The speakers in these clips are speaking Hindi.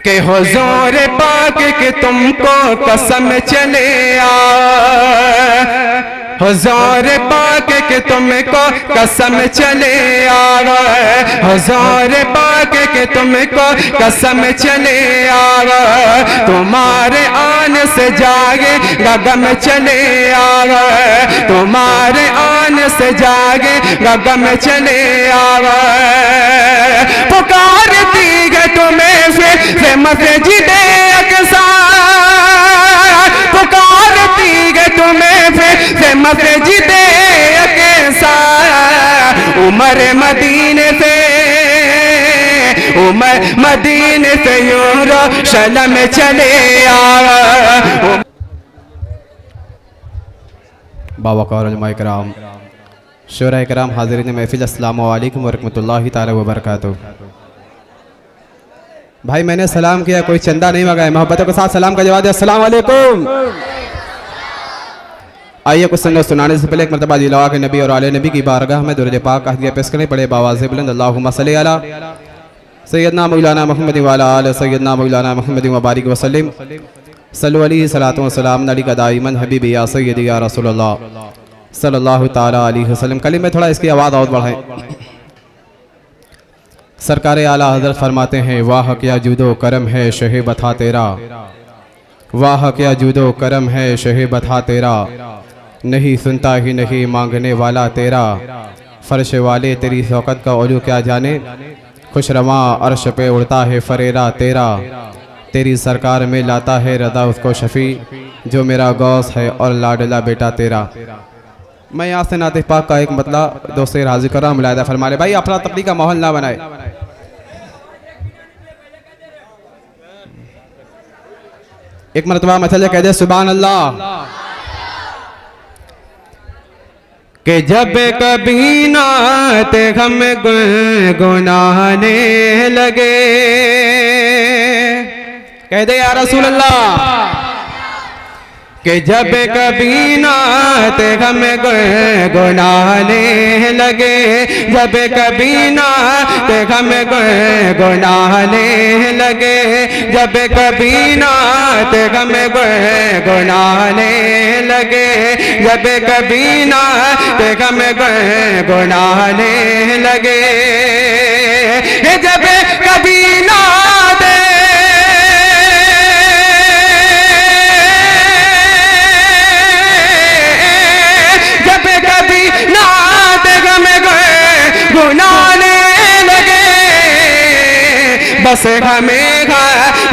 के हुजूर पाक के तुमको कसम चले हुजूर पाक के तुमको कसम चले हुजूर पाक के तुमको कसम चले तुम्हारे आन से जागे गगन चले तुम्हारे आन से जागे गगन चले पुकारती है तुम्हें फिर मस्जिदे अक़सा पुकारती है तुम्हें फिर मस्जिदे अक़सा उमर मदीने से यूं रोशनम चले बावकार उलमा इकराम शुरा इकराम हाज़रीन महफिल अस्सलामु अलैकुम वरहमतुल्लाहि ताला वबरकातुहू। भाई मैंने सलाम किया, कोई चंदा नहीं मंगाया, मोहब्बतों के साथ सलाम का जवाब दिया अस्सलाम वालेकुम। आइए कुछ सुन्नत सुनाने से पहले एक मरतबा दिलवा के नबी और आले नबी की बारगाह में दुरूद पाक हदिया पेश करने पड़े बावाज़े बुलंद अल्लाहुम्मा सल्ली अला सय्यदना मौलाना मुहम्मद व अला आलि सय्यदना मौलाना मुहम्मद व बारिक वसल्लिम सल्लल्लाहु अलैहि सलातो व सलाम अलैका दाइमन हबीबी या सय्यदी या रसूलल्लाह सल्लल्लाहु ताला अलैहि वसल्लम। कल में थोड़ा इसकी आवाज़ और बढ़ाएं। सरकार आला हज़रत फरमाते हैं वाह क्या जूदो करम है शहे बथा तेरा, वाह क्या जूदो करम है शहे बथा तेरा, नहीं सुनता ही नहीं मांगने वाला तेरा, फर्श वाले तेरी शौकत का ओलू क्या जाने, खुश रवा अर्श पे उड़ता है फरेरा तेरा, तेरी सरकार में लाता है रदा उसको शफी, जो मेरा गौस है और लाडला बेटा तेरा। मैं यहाँ से नाते पाक का एक मतलब दोस्त राजी कर रहा हूँ, मुलायदा फरमा ले भाई, अपना तफरी का माहौल ना बनाए। एक मरतबा मचले कह दे सुभान अल्लाह। कि जब कभी नात हम गुनगुनाने लगे, कह दे या रसूल अल्लाह। कि जब कभी नात हम गुनगुनाने लगे, जब कभी नात हम गुनगुनाने लगे, जब कभी नात हम गुनगुनाने लगे, जब कभी नात हम गुनगुनाने लगे, जब कभी नात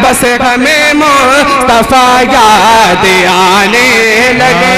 बस हमें मुस्तफा याद आने लगे,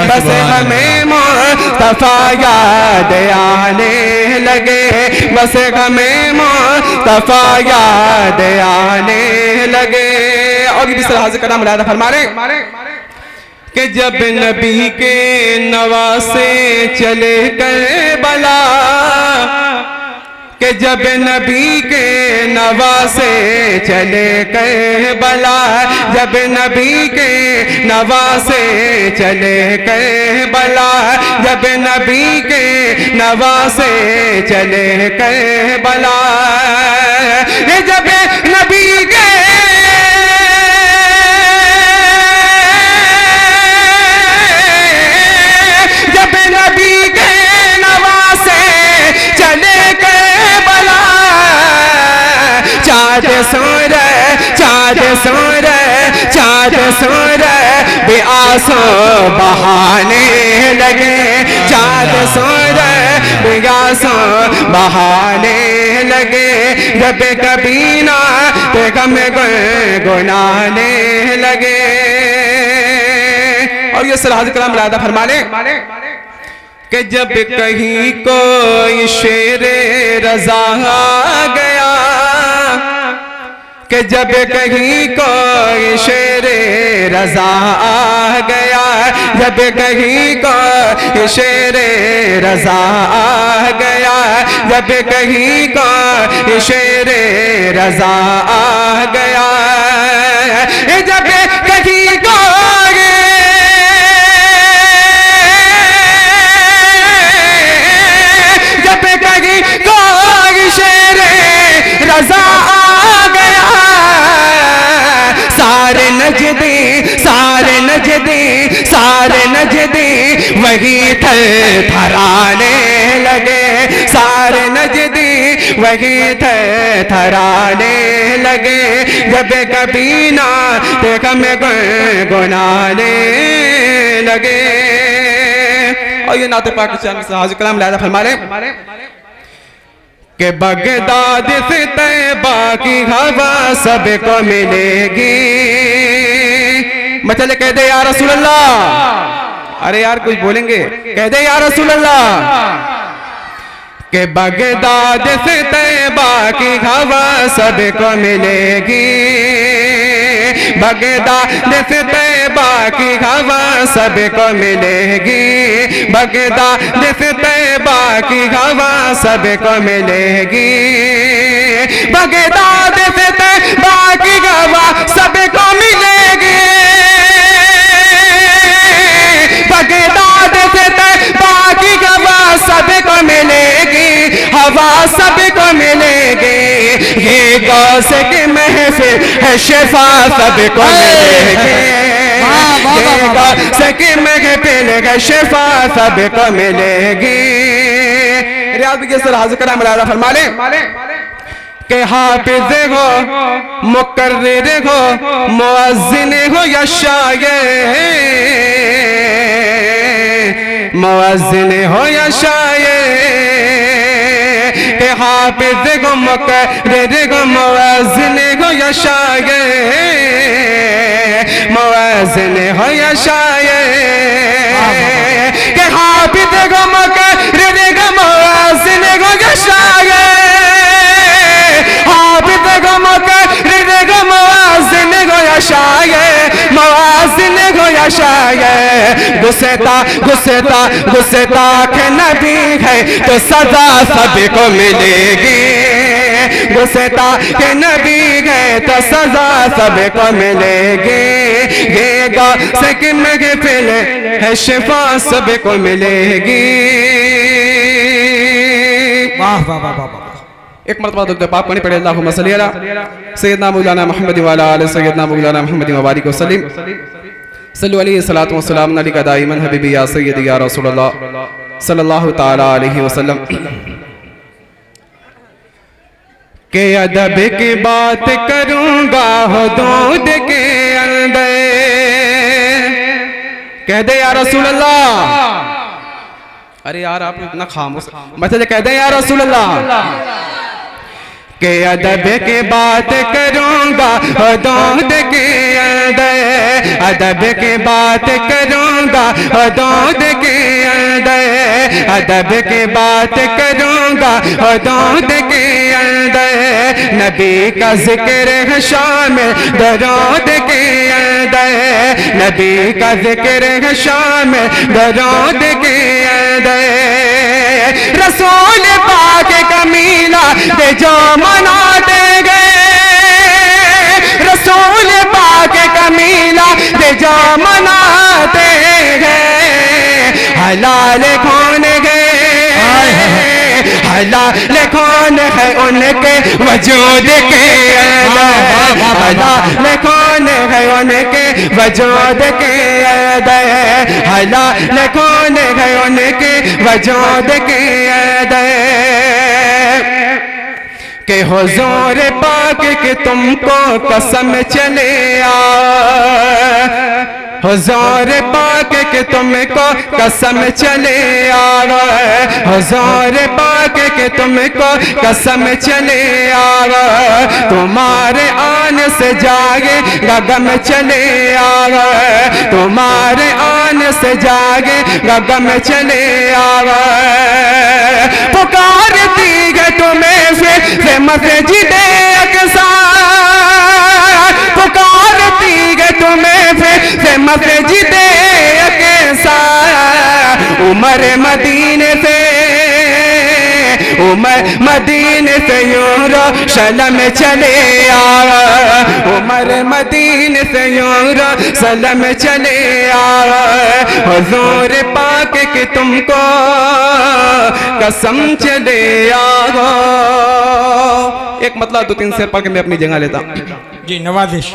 बस हमें मुस्तफा याद आने लगे, बस हमें मुस्तफा याद आने लगे। और इस तरह से कदम मुलायदा फरमा रहे कि जब नबी के नवासे चले करबला, कि जब नबी के नवासे चले करबला, जब नबी के नवासे चले करबला, जब नबी के नवासे चले करबला, जब नबी के चाँद सूरज भी आंसू बहाने लगे, चाँद सूरज भी आंसू बहाने लगे, जब कभी नात हम गुनगुनाने लगे। और ये सलाह कलाम मुलायदा फरमा ले कि जब कहीं कोई शेरे रज़ा गया, कि जब कहीं कोई शेरे रज़ा आ गया, जब कहीं कोई शेरे रज़ा आ गया, जब कहीं कोई शेरे रज़ा आ गया, जब कहीं कोई जब कहीं कोई शेरे रज़ा आ गया, थर थराने लगे, सारे नजदी वही थर थराने लगे। जब कभी ना देखा मैं गुनाने लगे। और ये नाते पाकिस्तान से हाजिर कलाम लाया फरमाने कि बगदाद से तैबा की हवा सबको मिलेगी। मतलब कह दे या रसूल अल्लाह, अरे यार कुछ बोलेंगे, कह दे या रसूल अल्लाह कि बगदाद से तैबा की हवा सबको मिलेगी। बगदाद से तैबा की हवा सबको मिलेगी। बगदाद से तैबा की हवा सबको मिलेगी। बगदाद से तैबा की हवा सबको मिलेगी। बगदाद से तैबा की हवा सबको मिलेगी। हवा सबको मिलेगी। ये गौस की महफिल है, शिफा सबको मिलेगी। ये गौस की महफिल है, शिफा सबको मिलेगी। रियाज़ के सर हाजिर करा मलाला फरमाने के हाफिज हो, मुकर्रिर हो, मुअज्जिन हो या शायर, मुअज्जिन हो या शायर, के हाफिज हो, मुकर्रिर हो, मुअज्जिन हो या शायर, मुअज्जिन हो या शायर, के हाफिज हो, मुकर्रिर हो, मुअज्जिन हो या शायर, हाफिज हो, मुकर्रिर हो, मुअज्जिन हो या शायर, मुअज्जिन हो या शायर। गुस्ता गुस्ता गुस्ता के नबी है तो सजा सबको मिलेगी। गुस्ता के नबी है तो सजा सबको मिलेगी। ये गौस की महफिल है, शिफा सबको मिलेगी। वाह वाह वाह वाह। एक मरतबा दुरूद पाक पढ़ने पड़े। अल्लाहुम्मा सल्ली अला सय्यदना मौलाना मुहम्मद व अला आलि सय्यदना मौलाना मुहम्मद व बारिक वसल्लिम। सल्लु अलैहि सलातु व सलाम अलैका दाइमन हबीबी या सय्यदी या रसूलल्लाह सल्लल्लाहु तआला अलैहि वसल्लम। के अदब की बात करूंगा हुदूद के अंदर, कह दे या रसूल अल्लाह। अरे यार आप इतना खामोश, मतलब कह दे या रसूल अल्लाह के अदब की बात करूंगा हुदूद के अंदर, अदब की बात करूंगा हुदूद के अंदर, अदब की बात करूंगा हुदूद के अंदर। नबी का जिक्र है शामिल दरूद के अंदर, नबी का जिक्र है शामिल दरूद के अंदर। रसूल पाक का मीला दे जो मना देंगे, रसूल पाक का मीला दे जो मना देंगे। हलाल कौन है, हलाल कौन है उनके वजूद के अंदर, हलाल कौन है उनके वजूद के अंदर, हलाल कौन है उनके वजूद के अंदर। के हुजूर पाक के तुमको कसम चले आ, हुजूर पाक के तुमको कसम चले आ, हुजूर पाक के तुमको कसम चले आ। तुम्हारे आने से जागे गगन चले आ, तुम्हारे आने से जागे गगन चले आ। पुकारती है तुम्हें से मस्जिदे अक़सा, पुकारती है तुम्हें से मस्जिदे अक़सा। उमर मदीने से, उमर मदीने से यरूशलेम चले आ, उमर मदीने से यरूशलेम चले आ। हुजूर पाक के तुमको कसम चले आ। एक मतलब दो तीन शेर पढ़ के मैं अपनी जगह लेता जी। नवाजिश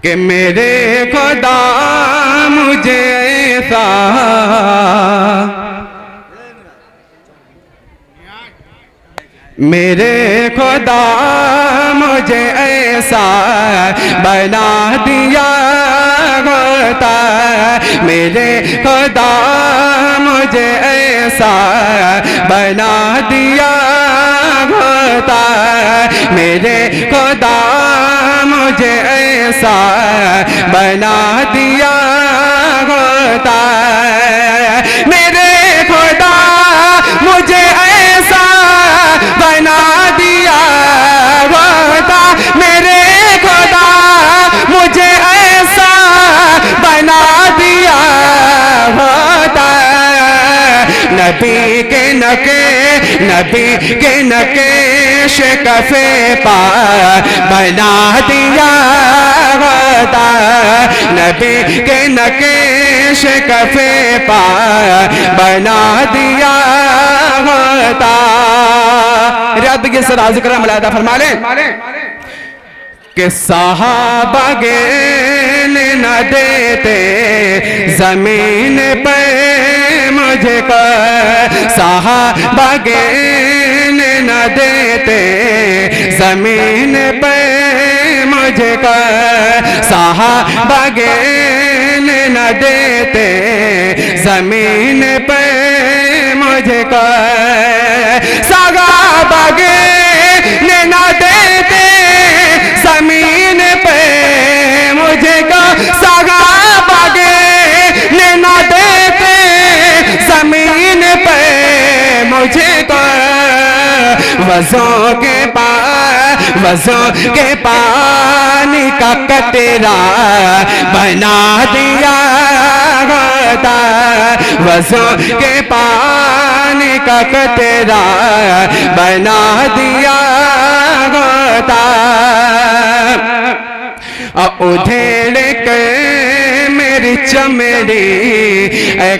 कि मेरे खुदा मुझे ऐसा मेरे खुदा मुझे ऐसा बना दिया होता, मेरे खुदा मुझे ऐसा बना दिया होता, मेरे खुदा मुझे ऐसा बना दिया होता, मेरे खुदा मुझे ऐसा बना दिया होता, मेरे खुदा मुझे ऐसा बना दिया होता, नबी के नकेश कफे पा बना दिया होता, नबी के नकेश कफे पा बना दिया होता। रियाद के सर जिक्र मलादा फरमा ले कि सहाबा गेने न देते जमीन पे मुझे कर, सहाबा गेने न देते जमीन पे मुझे कर, सहाबा गेने न देते जमीन पे मुझे कर, सहाबा गेने न देते जमीन पे मुझे को, सहाबा गेने न देते जमीन पे मुझे को, वज़ों के पानी का कतरा बना दिया होता, वज़ों के पानी का कतरा बना दिया होता, उधेड़ के मेरी चमड़ी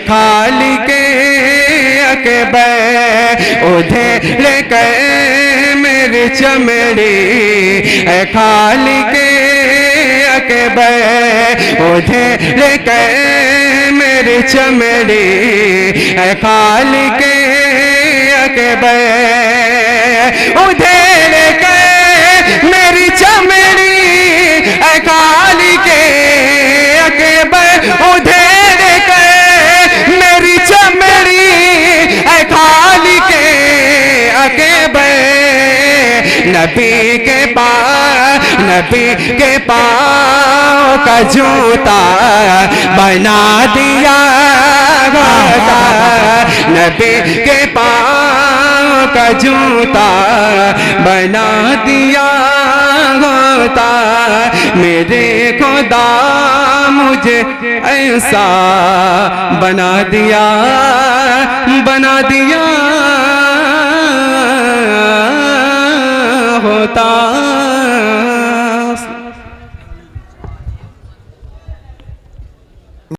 खाली के अकबर, उधेड़ के मेरी चमड़ी खाली के अकबर, उधेड़ के मेरी चमड़ी खाली के अकबर, उधेड़ के मेरी चमड़ी खाली के अकबर, उधेड़ के मेरी चमड़ी खाली के अकबर, नबी के पाँव का जूता बना दिया होता, नबी के पाँव का जूता बना दिया होता, मेरे खुदा मुझे ऐसा बना दिया होता।